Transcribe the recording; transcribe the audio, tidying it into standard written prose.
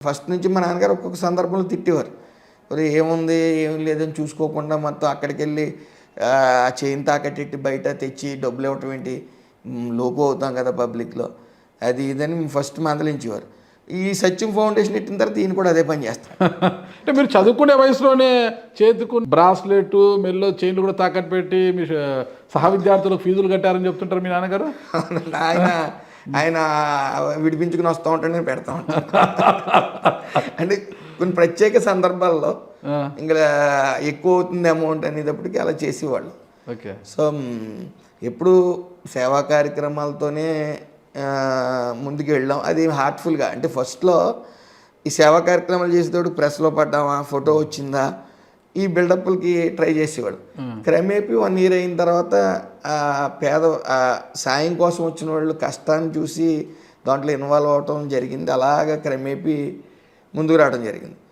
First నుంచి మా నాన్నగారు ఒక్కొక్క సందర్భంలో తిట్టేవారు. ఒరేయ్! ఏముంది, ఏం లేదని చూసుకోకుండా మొత్తం అక్కడికెళ్ళి ఆ చైన్ తాకట్టెట్టి బయట తెచ్చి డబ్బులు ఇవ్వటం ఏంటి? లోకువ అవుతాం కదా పబ్లిక్‌లో. అది ఇదని ఫస్ట్ మందలించేవారు. ఈ సత్యం ఫౌండేషన్ పెట్టిన తర్వాత ఈయన కూడా అదే పని చేస్తాడు. అంటే మీరు చదువుకునే వయసులోనే చేతికు బ్రాస్లెట్, మెల్లో చైన్లు కూడా తాకట్టు పెట్టి మీ సహ విద్యార్థులకు ఫీజులు కట్టారని చెప్తుంటారు మీ నాన్నగారు. అవునండి. ఆయన విడిపించుకుని వస్తూ ఉంటాడు, నేను పెడతా ఉంటాను. అంటే కొన్ని ప్రత్యేక సందర్భాల్లో ఇంకా ఎక్కువ అవుతుంది అమౌంట్ అనేటప్పటికి అలా చేసేవాళ్ళు. ఓకే. సో ఎప్పుడు సేవా కార్యక్రమాలతోనే ముందుకు వెళ్ళాం. అది హార్ట్ఫుల్గా. అంటే ఫస్ట్లో ఈ సేవా కార్యక్రమాలు చేసేటప్పుడు ప్రెస్లో పడ్డామా, ఫోటో వచ్చిందా, ఈ బిల్డప్లకి ట్రై చేసేవాడు. క్రమేపీ 1 year అయిన తర్వాత పేద సాయం కోసం వచ్చిన వాళ్ళు కష్టాన్ని చూసి దాంట్లో ఇన్వాల్వ్ అవటం జరిగింది. అలాగా క్రమేపీ ముందుకు రావడం జరిగింది.